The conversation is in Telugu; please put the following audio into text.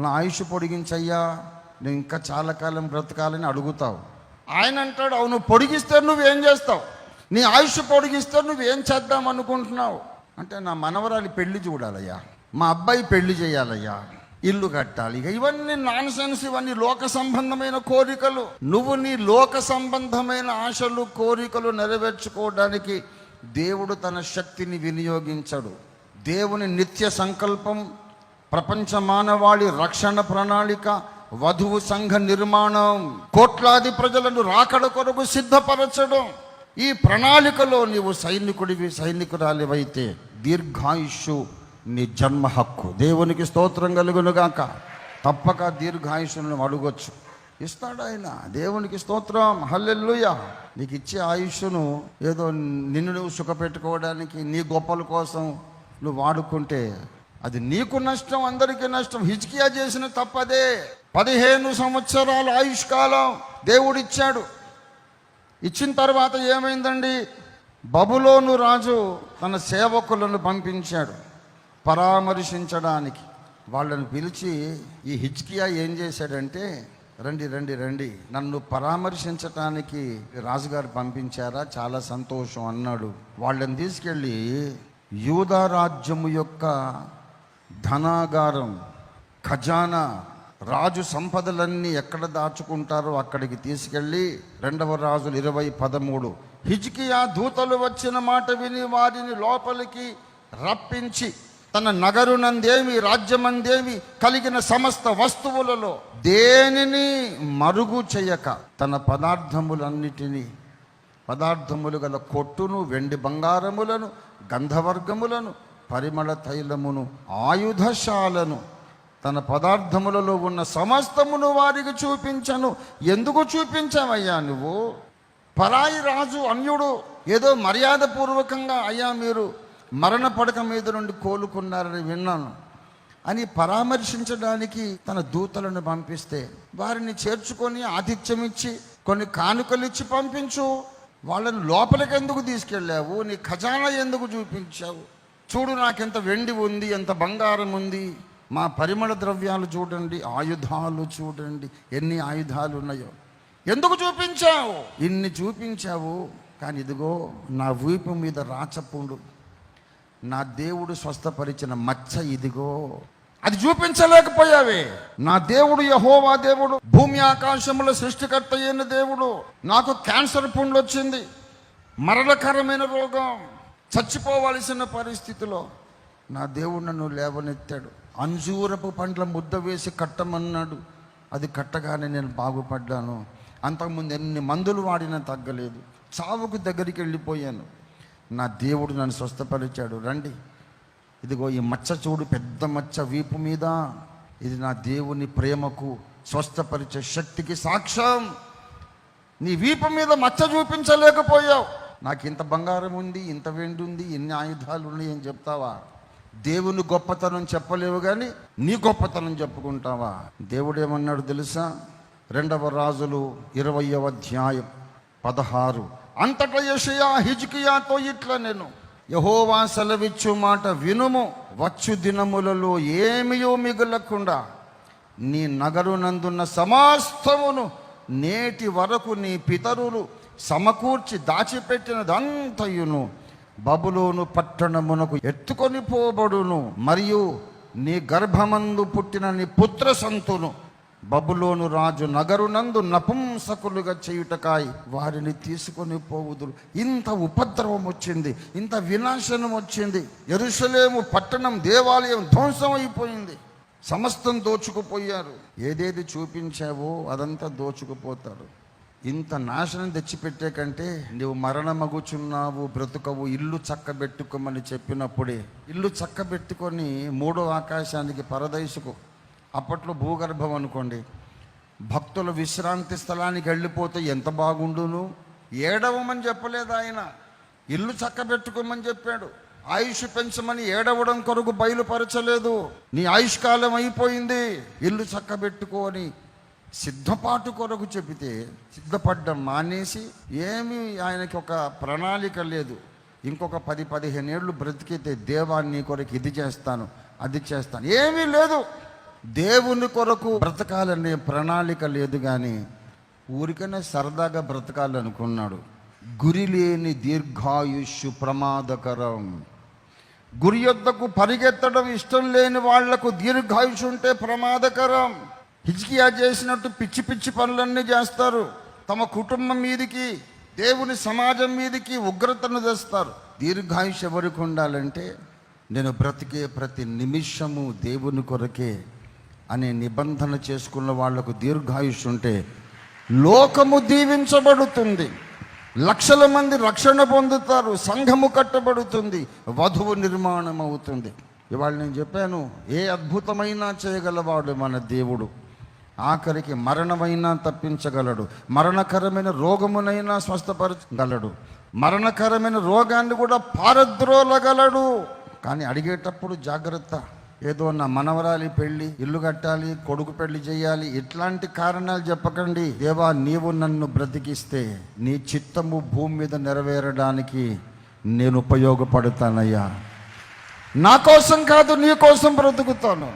నా ఆయుష్ పొడిగించయ్యా, నేను ఇంకా చాలా కాలం బ్రతకాలని అడుగుతావు. ఆయన అంటాడు, అవును పొడిగిస్తే నువ్వేం చేస్తావు, నీ ఆయుష్ పొడిగిస్తే నువ్వేం చేద్దాం అనుకుంటున్నావు అంటే, నా మనవరాలి పెళ్లి చూడాలయ్యా, మా అబ్బాయి పెళ్లి చేయాలయ్యా, ఇల్లు కట్టాలి. ఇక ఇవన్నీ నాన్ సెన్స్, ఇవన్నీ లోక సంబంధమైన కోరికలు. నువ్వు నీ లోక సంబంధమైన ఆశలు కోరికలు నెరవేర్చుకోవడానికి దేవుడు తన శక్తిని వినియోగించడు. దేవుని నిత్య సంకల్పం, ప్రపంచ మానవాళి రక్షణ ప్రణాళిక, వధువు సంఘ నిర్మాణం, కోట్లాది ప్రజలను రాకడ కొరకు సిద్ధపరచడం. ఈ ప్రణాళికలో నీవు సైనికురాలివైతే దీర్ఘాయుష్షు నీ జన్మ హక్కు. దేవునికి స్తోత్రం కలుగునుగాక. తప్పక దీర్ఘాయుష్ను అడగొచ్చు, ఇస్తాడు ఆయన. దేవునికి స్తోత్రం, హల్లెలూయా. నీకు ఇచ్చే ఆయుష్ను ఏదో నిన్ను నువ్వు సుఖపెట్టుకోవడానికి, నీ గొప్పల కోసం నువ్వు వాడుకుంటే అది నీకు నష్టం, అందరికీ నష్టం. హిజ్కియా చేసిన తప్పదే. 15 సంవత్సరాల ఆయుష్కాలం దేవుడిచ్చాడు. ఇచ్చిన తర్వాత ఏమైందండి? బబులోను రాజు తన సేవకులను పంపించాడు పరామర్శించడానికి. వాళ్ళని పిలిచి, ఈ హిజ్కియా ఏం చేశాడంటే, రండి రండి రండి, నన్ను పరామర్శించటానికి రాజుగారు పంపించారా, చాలా సంతోషం అన్నాడు. వాళ్ళని తీసుకెళ్ళి యూదా రాజ్యము యొక్క ధనాగారం, ఖజానా, రాజు సంపదలన్నీ ఎక్కడ దాచుకుంటారో అక్కడికి తీసుకెళ్ళి 2వ రాజులు 20:13 హిజ్కియా దూతలు వచ్చిన మాట విని వారిని లోపలికి రప్పించి తన నగరునందేమి రాజ్యమందేమి కలిగిన సమస్త వస్తువులలో దేనిని మరుగు చేయక తన పదార్థములు గల కొట్టును, వెండి బంగారములను, గంధవర్గములను, పరిమళ తైలమును, ఆయుధశాలను, తన పదార్థములలో ఉన్న సమస్తమును వారికి చూపించను. ఎందుకు చూపించావయ్యా నువ్వు? పరాయి రాజు, అన్యుడు ఏదో మర్యాదపూర్వకంగా, అయ్యా మీరు మరణ పడక మీద నుండి కోలుకున్నారని విన్నాను అని పరామర్శించడానికి తన దూతలను పంపిస్తే వారిని చేర్చుకొని ఆతిథ్యమిచ్చి కొన్ని కానుకలు ఇచ్చి పంపించు. వాళ్ళని లోపలికి ఎందుకు తీసుకెళ్ళావు? నీ ఖజానా ఎందుకు చూపించావు? చూడు, నాకెంత వెండి ఉంది, ఎంత బంగారం ఉంది, మా పరిమళ ద్రవ్యాలు చూడండి, ఆయుధాలు చూడండి, ఎన్ని ఆయుధాలు ఉన్నాయో. ఎందుకు చూపించావు? ఇన్ని చూపించావు, కానీ ఇదిగో నా వీపు మీద రాచపుండు, నా దేవుడు స్వస్థపరిచిన మచ్చ ఇదిగో, అది చూపించలేకపోయావే. నా దేవుడు యెహోవా దేవుడు, భూమి ఆకాశముల సృష్టికర్త అయిన దేవుడు. నాకు క్యాన్సర్ పుండ్లు వచ్చింది, మరణకరమైన రోగం, చచ్చిపోవలసిన పరిస్థితిలో నా దేవుడు నన్ను లేవనెత్తాడు. అంజూరపు పండ్ల ముద్ద వేసి కట్టమన్నాడు, అది కట్టగానే నేను బాగుపడ్డాను. అంతకుముందు ఎన్ని మందులు వాడినా తగ్గలేదు, చావుకు దగ్గరికి వెళ్ళిపోయాను. నా దేవుడు నన్ను స్వస్థపరిచాడు. రండి, ఇదిగో ఈ మచ్చ చూడు, పెద్ద మచ్చ వీపు మీద, ఇది నా దేవుని ప్రేమకు, స్వస్థపరిచే శక్తికి సాక్ష్యం. నీ వీపు మీద మచ్చ చూపించలేకపోయావు. నాకు ఇంత బంగారం ఉంది, ఇంత వెండి ఉంది, ఎన్ని ఆయుధాలు ఉన్నాయి అని చెప్తావా? దేవుని గొప్పతనం చెప్పలేవు, కానీ నీ గొప్పతనం చెప్పుకుంటావా? దేవుడు ఏమన్నాడు తెలుసా? 2వ రాజులు 20:16 అంతటా యెషయా హిజ్కియాతో ఇట్లా నేను, యెహోవా సెలవిచ్చు మాట వినుము, వచ్చు దినములలో ఏమియో మిగలకుండా నీ నగరునందున్న సమస్తమును నేటి వరకు నీ పితరులు సమకూర్చి దాచిపెట్టినదంతయును బబులోను పట్టణమునకు ఎత్తుకొని పోబడును. మరియు నీ గర్భమందు పుట్టిన నీ పుత్ర సంతును బబులోను రాజు నగరునందు నపుంసకులుగా చేయుటకాయి వారిని తీసుకొని పోవుదురు. ఇంత ఉపద్రవం వచ్చింది, ఇంత వినాశనం వచ్చింది. యెరూషలేము పట్టణం, దేవాలయం ధ్వంసం అయిపోయింది, సమస్తం దోచుకుపోయారు. ఏదేది చూపించావో అదంతా దోచుకుపోతారు. ఇంత నాశనం తెచ్చిపెట్టే కంటే నువ్వు మరణమగుచున్నావు, బ్రతుకవు, ఇల్లు చక్కబెట్టుకోమని చెప్పినప్పుడే ఇల్లు చక్కబెట్టుకొని 3వ ఆకాశానికి, పరదైసుకు, అప్పట్లో భూగర్భం అనుకోండి, భక్తుల విశ్రాంతి స్థలానికి వెళ్ళిపోతే ఎంత బాగుండును. ఏడవమని చెప్పలేదు ఆయన, ఇల్లు చక్కబెట్టుకోమని చెప్పాడు. ఆయుష్ పెంచమని ఏడవడం కొరకు బయలుపరచలేదు. నీ ఆయుష్కాలం అయిపోయింది, ఇల్లు చక్కబెట్టుకోని సిద్ధపాటు కొరకు చెబితే సిద్ధపడ్డం మానేసి, ఏమీ ఆయనకి ఒక ప్రణాళిక లేదు. ఇంకొక 10-15 ఏళ్ళు బ్రతికితే దేవా నీ కొరకు ఇది చేస్తాను, అది చేస్తాను, ఏమీ లేదు. దేవుని కొరకు బ్రతకాలనే ప్రణాళిక లేదు, కానీ ఊరికనే సరదాగా బ్రతకాలనుకున్నాడు. గురి లేని దీర్ఘాయుష్షు ప్రమాదకరం. గురి యొద్దకు పరిగెత్తడం ఇష్టం లేని వాళ్లకు దీర్ఘాయుష్ ఉంటే ప్రమాదకరం. హిజ్కియా చేసినట్టు పిచ్చి పిచ్చి పనులన్నీ చేస్తారు. తమ కుటుంబం మీదికి, దేవుని సమాజం మీదికి ఉగ్రతను తెస్తారు. దీర్ఘాయుష్ ఎవరికి ఉండాలంటే, నేను బ్రతికే ప్రతి నిమిషము దేవుని కొరకే అనే నిబంధన చేసుకున్న వాళ్లకు దీర్ఘాయుష్ ఉంటే లోకము దీవించబడుతుంది, లక్షల మంది రక్షణ పొందుతారు, సంఘము కట్టబడుతుంది, వధువు నిర్మాణం అవుతుంది. ఇవాళ నేను చెప్పాను, ఏ అద్భుతమైనా చేయగలవాడు మన దేవుడు. ఆఖరికి మరణమైనా తప్పించగలడు, మరణకరమైన రోగమునైనా స్వస్థపరచగలడు, మరణకరమైన రోగాన్ని కూడా పారద్రోలగలడు. కానీ అడిగేటప్పుడు జాగ్రత్త. ఏదో నా మనవరాలి పెళ్ళి, ఇల్లు కట్టాలి, కొడుకు పెళ్లి చేయాలి, ఇట్లాంటి కారణాలు చెప్పకండి. దేవా, నీవు నన్ను బ్రతికిస్తే నీ చిత్తము భూమి మీద నెరవేరడానికి నేను ఉపయోగపడతానయ్యా. నా కోసం కాదు, నీ కోసం బ్రతుకుతాను.